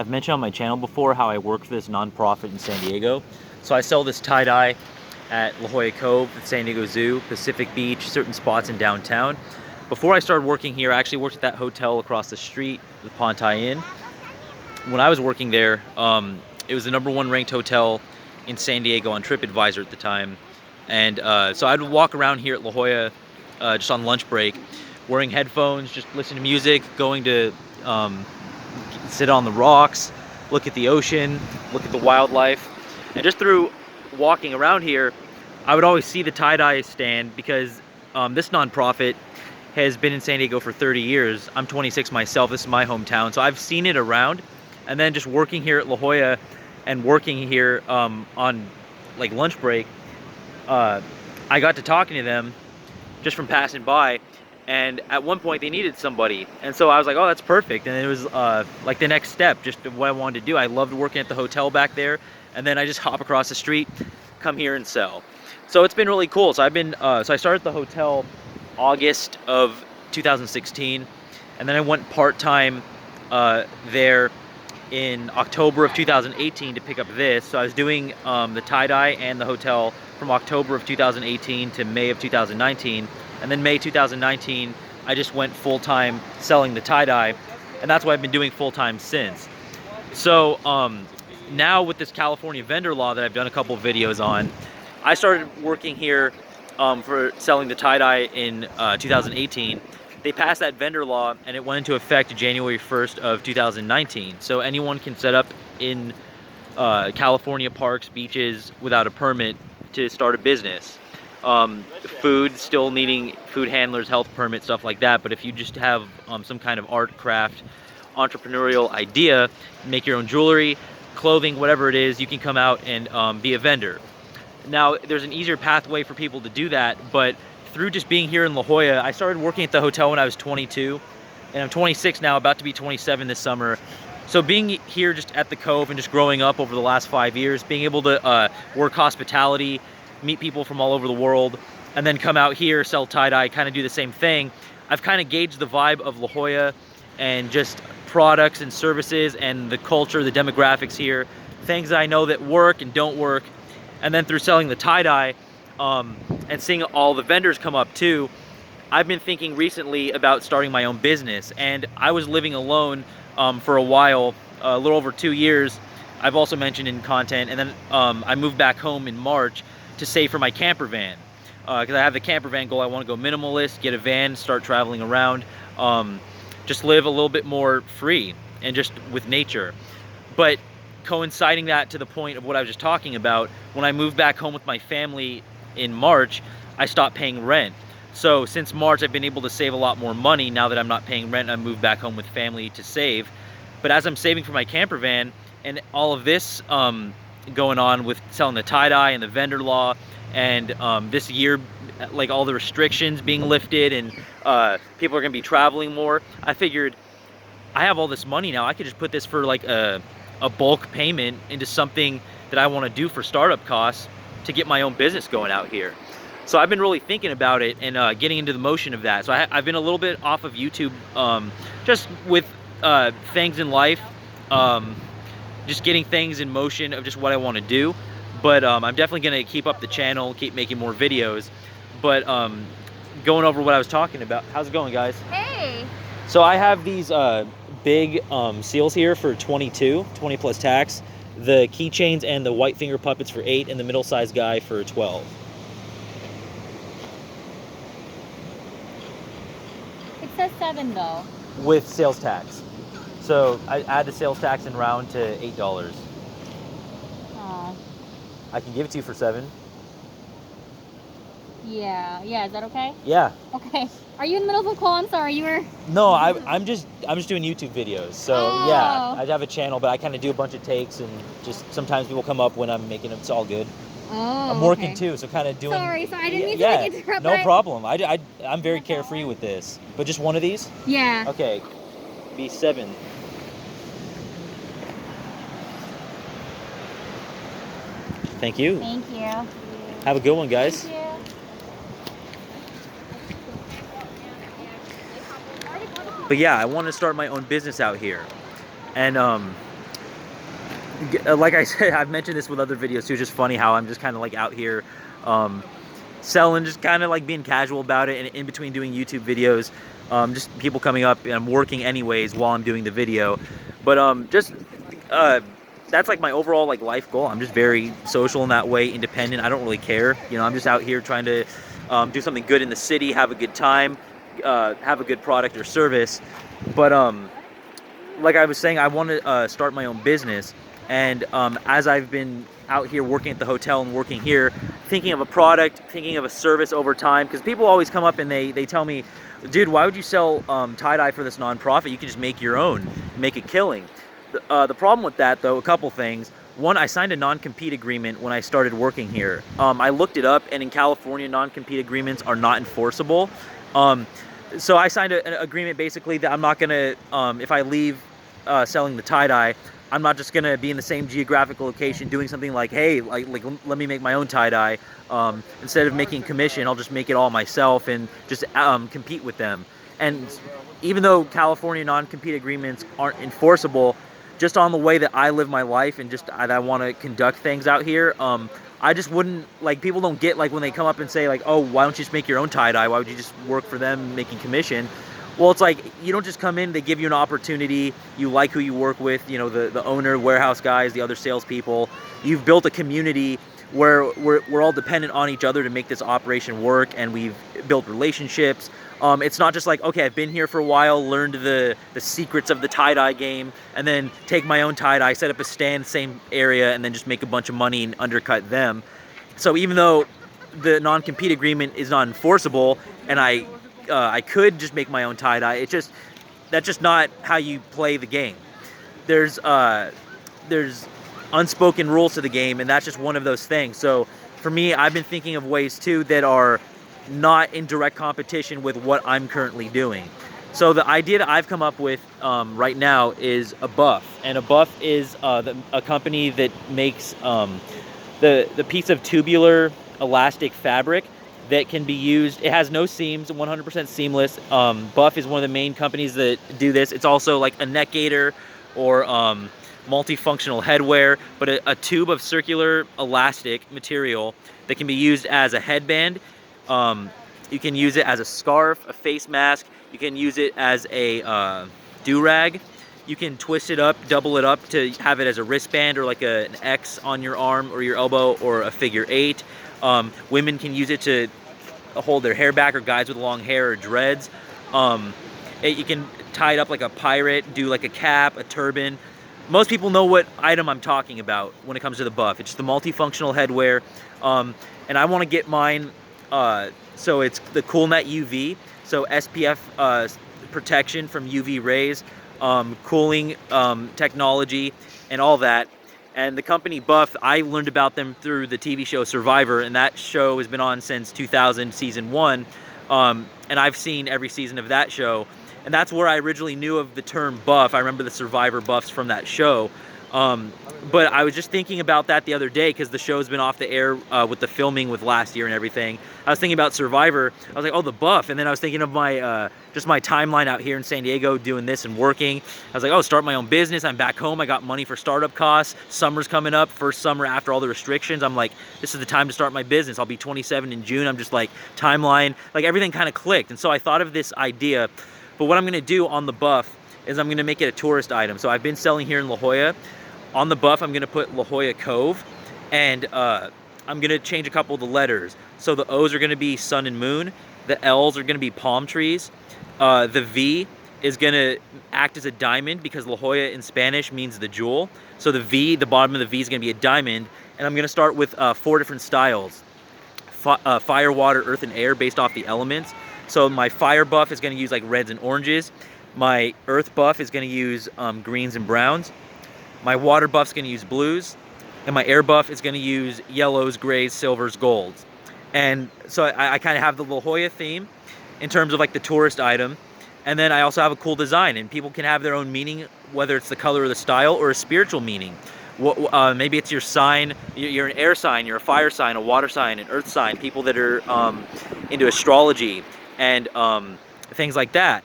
I've mentioned on my channel before how I work for this nonprofit in San Diego. So I sell this tie-dye at La Jolla Cove, the San Diego Zoo, Pacific Beach, certain spots in downtown. Before I started working here, I actually worked at that hotel across the street, the Pontai Inn. When I was working there, it was the #1 ranked hotel in San Diego on TripAdvisor at the time. And so I'd walk around here at La Jolla just on lunch break, wearing headphones, just listening to music, going to sit on the rocks, look at the ocean, look at the wildlife. And just through walking around here, I would always see the tie-dye stand because this nonprofit has been in San Diego for 30 years. I'm 26 myself, this is my hometown, so I've seen it around. And then just working here at La Jolla and working here on like lunch break, I got to talking to them just from passing by, and at one point they needed somebody, and so I was like, oh, that's perfect. And it was like the next step, just what I wanted to do. I loved working at the hotel back there, and then I just hop across the street, come here and sell. So it's been really cool. So I've been so I started at the hotel August of 2016, and then I went part-time there in October of 2018 to pick up this. So I was doing the tie-dye and the hotel from October of 2018 to May of 2019. And then May 2019, I just went full-time selling the tie-dye, and that's what I've been doing full-time since. So now with this California vendor law that I've done a couple of videos on, I started working here for selling the tie-dye in 2018. They passed that vendor law, and it went into effect January 1st of 2019. So anyone can set up in California parks, beaches without a permit to start a business. Food, still needing food handlers, health permit, stuff like that. But if you just have some kind of art, craft, entrepreneurial idea, make your own jewelry, clothing, whatever it is, you can come out and be a vendor. Now, there's an easier pathway for people to do that, but through just being here in La Jolla, I started working at the hotel when I was 22, and I'm 26 now, about to be 27 this summer. So being here just at the Cove and just growing up over the last 5 years, being able to work hospitality, meet people from all over the world, and then come out here, sell tie-dye, kind of do the same thing, I've kind of gauged the vibe of La Jolla and just products and services and the culture, the demographics here, things that I know that work and don't work. And then through selling the tie-dye and seeing all the vendors come up too, I've been thinking recently about starting my own business. And I was living alone for a while, a little over 2 years. I've also mentioned in content. And then I moved back home in March to save for my camper van. Because I have the camper van goal. I want to go minimalist, get a van, start traveling around, just live a little bit more free and just with nature. But coinciding that to the point of what I was just talking about, when I moved back home with my family in March, I stopped paying rent. So since March, I've been able to save a lot more money. Now that I'm not paying rent, I moved back home with family to save. But as I'm saving for my camper van and all of this going on with selling the tie-dye and the vendor law, and this year, like all the restrictions being lifted and people are gonna be traveling more, I figured I have all this money now. I could just put this for like a bulk payment into something that I want to do for startup costs to get my own business going out here. So I've been really thinking about it and getting into the motion of that. So I've been a little bit off of YouTube just with things in life, just getting things in motion of just what I want to do. But I'm definitely going to keep up the channel, keep making more videos. But going over what I was talking about. How's it going, guys? Hey! So I have these big seals here for 22, 20 plus tax. The keychains and the white finger puppets for 8, and the middle-sized guy for 12. It says 7 though. With sales tax. So I add the sales tax and round to $8. Oh. I can give it to you for 7. Yeah, is that okay? Yeah. Okay. Are you in the middle of a call? I'm sorry, you were... No, I'm just doing YouTube videos. So yeah, I have a channel, but I kind of do a bunch of takes, and just sometimes people come up when I'm making them. It's all good. Oh, I'm working too, so kind of doing... Sorry, I didn't mean to like, interrupt. No problem. I'm very carefree with this. But just one of these? Yeah. Okay. Be 7. Thank you. Thank you. Have a good one, guys. Thank you. But yeah, I want to start my own business out here. And like I said, I've mentioned this with other videos too. It's just funny how I'm just kind of like out here selling, just kind of like being casual about it, and in between doing YouTube videos, just people coming up, and I'm working anyways while I'm doing the video. But that's like my overall like life goal. I'm just very social in that way, independent. I don't really care. You know, I'm just out here trying to do something good in the city, have a good time, have a good product or service. But like I was saying, I want to start my own business. And as I've been out here working at the hotel and working here, thinking of a product, thinking of a service over time, because people always come up and they tell me, dude, why would you sell tie-dye for this nonprofit? You can just make your own, make a killing. The problem with that, though, a couple things. One, I signed a non-compete agreement when I started working here. I looked it up, and in California, non-compete agreements are not enforceable. So I signed an agreement basically that I'm not going to, if I leave selling the tie-dye, I'm not just going to be in the same geographical location doing something like, hey, like let me make my own tie-dye. Instead of making commission, I'll just make it all myself and just compete with them. And even though California non-compete agreements aren't enforceable, just on the way that I live my life and just that I want to conduct things out here, I just wouldn't, like, people don't get, like, when they come up and say, like, oh, why don't you just make your own tie-dye? Why would you just work for them making commission? Well, it's like, you don't just come in, they give you an opportunity, you like who you work with, you know, the owner, warehouse guys, the other salespeople. You've built a community where we're all dependent on each other to make this operation work, and we've built relationships. It's not just like, okay, I've been here for a while, learned the secrets of the tie-dye game, and then take my own tie-dye, set up a stand, same area, and then just make a bunch of money and undercut them. So even though the non-compete agreement is not enforceable, and I could just make my own tie-dye, that's just not how you play the game. There's unspoken rules to the game, and that's just one of those things. So for me, I've been thinking of ways too that are not in direct competition with what I'm currently doing. So the idea that I've come up with right now is a buff, and a buff is a company that makes the piece of tubular elastic fabric that can be used. It has no seams, 100% seamless. Buff is one of the main companies that do this. It's also like a neck gaiter or multifunctional headwear, but a tube of circular elastic material that can be used as a headband. You can use it as a scarf, a face mask. You can use it as a do-rag. You can twist it up, double it up to have it as a wristband or like an X on your arm or your elbow, or a figure 8. Women can use it to hold their hair back, or guys with long hair or dreads. You can tie it up like a pirate, do like a cap, a turban. Most people know what item I'm talking about when it comes to the buff. It's the multifunctional headwear. And I want to get mine, so it's the CoolNet UV, so SPF protection from UV rays, cooling technology, and all that. And the company Buff, I learned about them through the TV show Survivor, and that show has been on since 2000, season 1. And I've seen every season of that show. And that's where I originally knew of the term buff. I remember the Survivor buffs from that show. But I was just thinking about that the other day, because the show's been off the air with the filming with last year and everything. I was thinking about Survivor. I was like, oh, the buff. And then I was thinking of my just my timeline out here in San Diego doing this and working. I was like, oh, start my own business. I'm back home. I got money for startup costs. Summer's coming up. First summer after all the restrictions. I'm like, this is the time to start my business. I'll be 27 in June. I'm just like, timeline. Like, everything kind of clicked. And so I thought of this idea. But what I'm going to do on the buff is I'm going to make it a tourist item. So I've been selling here in La Jolla. On the buff, I'm going to put La Jolla Cove, and I'm going to change a couple of the letters. So the O's are going to be sun and moon. The L's are going to be palm trees. The V is going to act as a diamond, because La Jolla in Spanish means the jewel. So the V, the bottom of the V, is going to be a diamond. And I'm going to start with 4 different styles. Fire, water, earth, and air, based off the elements. So my fire buff is going to use like reds and oranges. My earth buff is going to use greens and browns. My water buff is going to use blues. And my air buff is going to use yellows, grays, silvers, golds. And so I kind of have the La Jolla theme in terms of like the tourist item. And then I also have a cool design, and people can have their own meaning, whether it's the color or the style, or a spiritual meaning. Maybe it's your sign. You're an air sign, you're a fire sign, a water sign, an earth sign. People that are into astrology and things like that.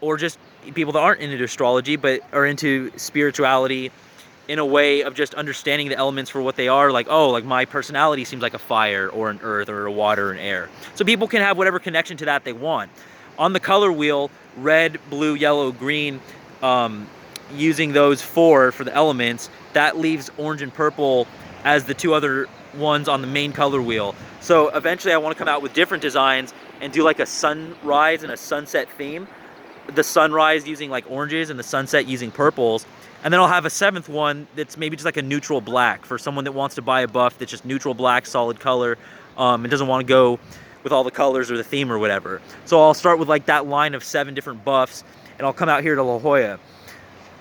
Or just people that aren't into astrology but are into spirituality in a way of just understanding the elements for what they are. Like, oh, like my personality seems like a fire or an earth or a water and air. So people can have whatever connection to that they want. On the color wheel, red, blue, yellow, green, using those four for the elements, that leaves orange and purple as the two other ones on the main color wheel. So eventually I want to come out with different designs and do like a sunrise and a sunset theme. The sunrise using like oranges and the sunset using purples. And then I'll have a seventh one that's maybe just like a neutral black for someone that wants to buy a buff that's just neutral black, solid color, and doesn't want to go with all the colors or the theme or whatever. So I'll start with like that line of 7 different buffs, and I'll come out here to La Jolla.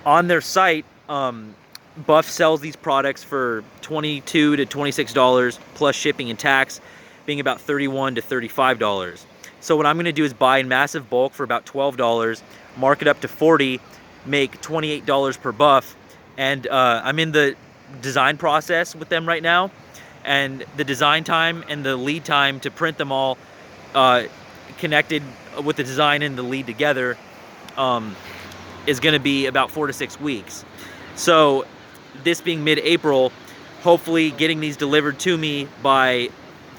On their site, Buff sells these products for $22 to $26 plus shipping and tax, being about $31 to $35. So what I'm going to do is buy in massive bulk for about $12, mark it up to $40, make $28 per buff, and I'm in the design process with them right now, and the design time and the lead time to print them all connected with the design and the lead together is going to be about 4 to 6 weeks. So this being mid-April, hopefully getting these delivered to me by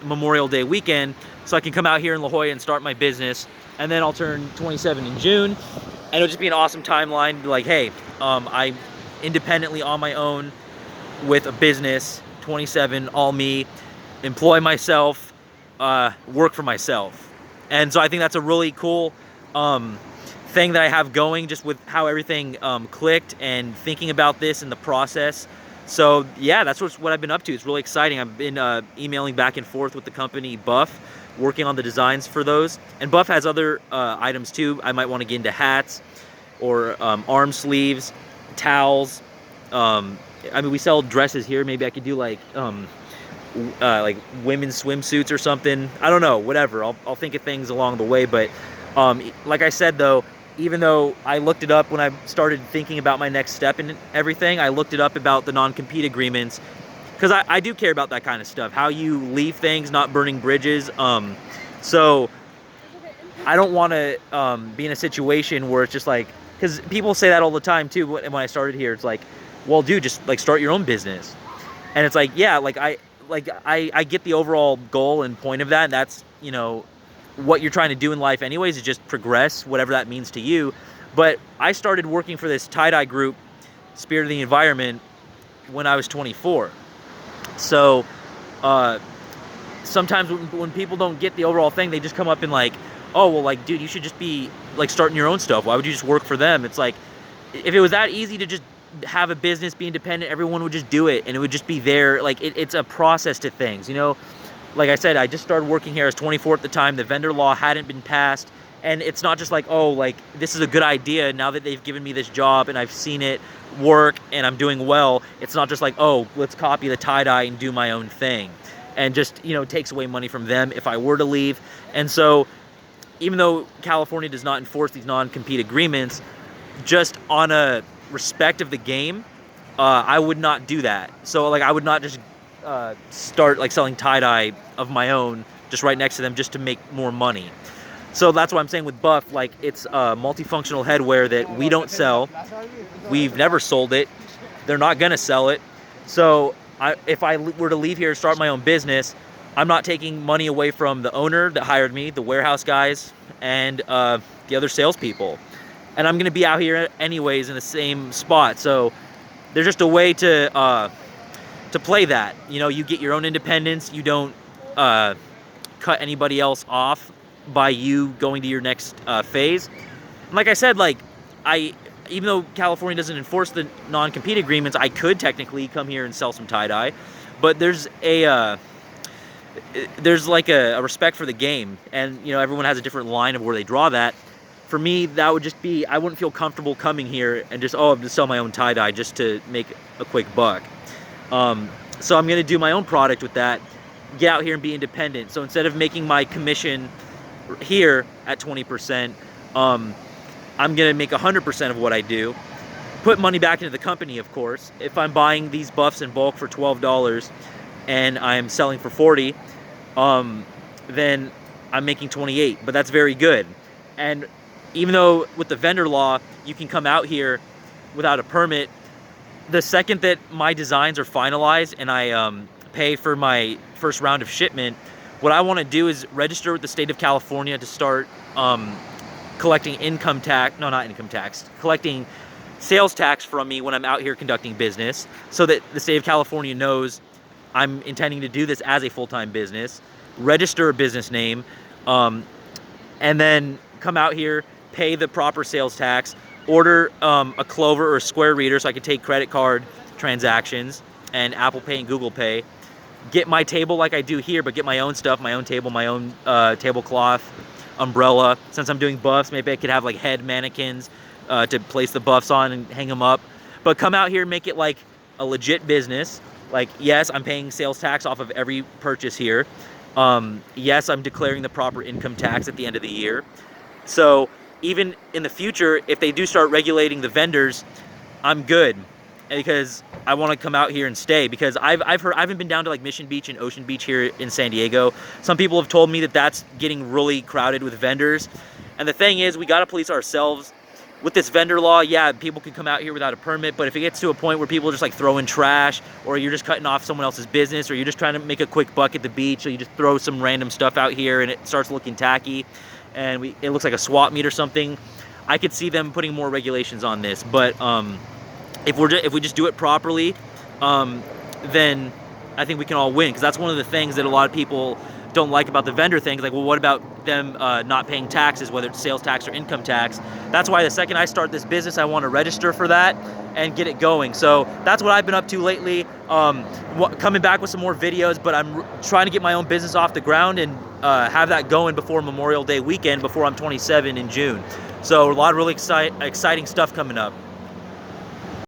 Memorial Day weekend so I can come out here in La Jolla and start my business. And then I'll turn 27 in June, and it'll just be an awesome timeline to be like, hey, I'm independently on my own with a business, 27, all me, employ myself, work for myself. And so I think that's a really cool thing that I have going, just with how everything clicked and thinking about this in the process. So yeah, that's what I've been up to. It's really exciting. I've been emailing back and forth with the company Buff, working on the designs for those. And Buff has other items too. I might want to get into hats or arm sleeves, towels. I mean, we sell dresses here. Maybe I could do like women's swimsuits or something. I don't know, whatever. I'll think of things along the way. But like I said though, even though I looked it up when I started thinking about my next step and everything, I looked it up about the non-compete agreements, because I do care about that kind of stuff, how you leave things, not burning bridges. So I don't want to be in a situation where it's just like, because people say that all the time too. When I started here, it's like, well, dude, just like start your own business. And it's like, yeah, I get the overall goal and point of that. And that's, you know, what you're trying to do in life anyways, is just progress, whatever that means to you. But I started working for this tie-dye group, Spirit of the Environment, when I was 24. So sometimes when people don't get the overall thing, they just come up and like, oh, well, like, dude, you should just be like starting your own stuff. Why would you just work for them? It's like, if it was that easy to just have a business, be independent, everyone would just do it, and it would just be there. Like, it's a process to things, you know. Like I said, I just started working here. I was 24 at the time. The vendor law hadn't been passed. And it's not just like, oh, like, this is a good idea now that they've given me this job and I've seen it work and I'm doing well. It's not just like, oh, let's copy the tie-dye and do my own thing. And just, you know, takes away money from them if I were to leave. And so even though California does not enforce these non-compete agreements, just on a respect of the game, I would not do that. So, like, I would not just start like selling tie-dye of my own just right next to them just to make more money. So that's what I'm saying with Buff. Like, it's multifunctional headwear that we don't sell. We've never sold it. They're not gonna sell it. So if I were to leave here and start my own business, I'm not taking money away from the owner that hired me, the warehouse guys, and the other salespeople. And I'm gonna be out here anyways in the same spot. So there's just a way to play that. You know, you get your own independence. You don't cut anybody else off by you going to your next phase. And like I said, like, even though California doesn't enforce the non-compete agreements, I could technically come here and sell some tie-dye, but there's like a respect for the game, and you know, everyone has a different line of where they draw that. For me, that would just be, I wouldn't feel comfortable coming here and just, oh, I'm just sell my own tie-dye just to make a quick buck. So I'm gonna do my own product with that, get out here and be independent. So instead of making my commission here at 20%, I'm gonna make 100% of what I do, put money back into the company, of course. If I'm buying these buffs in bulk for $12 and I'm selling for $40, then I'm making 28, but that's very good. And even though with the vendor law, you can come out here without a permit the second that my designs are finalized and I pay for my first round of shipment, what I want to do is register with the state of California to start collecting collecting sales tax from me when I'm out here conducting business, so that the state of California knows I'm intending to do this as a full-time business, register a business name, and then come out here, pay the proper sales tax, order a Clover or a Square reader so I can take credit card transactions and Apple Pay and Google Pay, get my table like I do here, but get my own stuff, my own table, my own tablecloth, umbrella. Since I'm doing buffs, maybe I could have like head mannequins to place the buffs on and hang them up. But come out here and make it like a legit business. Like, yes, I'm paying sales tax off of every purchase here. Yes, I'm declaring the proper income tax at the end of the year. So even in the future, if they do start regulating the vendors, I'm good, because I want to come out here and stay, because I've heard, I haven't been down to like Mission Beach and Ocean Beach here in San Diego. Some people have told me that that's getting really crowded with vendors. And the thing is, we got to police ourselves. With this vendor law, yeah, people can come out here without a permit, but if it gets to a point where people just like throwing trash, or you're just cutting off someone else's business, or you're just trying to make a quick buck at the beach, so you just throw some random stuff out here and it starts looking tacky, and it looks like a swap meet or something, I could see them putting more regulations on this. But if we just do it properly, then I think we can all win, because that's one of the things that a lot of people don't like about the vendor thing. Like, well, what about them not paying taxes, whether it's sales tax or income tax? That's why the second I start this business, I want to register for that and get it going. So that's what I've been up to lately. Coming back with some more videos, but I'm trying to get my own business off the ground and have that going before Memorial Day weekend, before I'm 27 in June. So a lot of really exciting stuff coming up.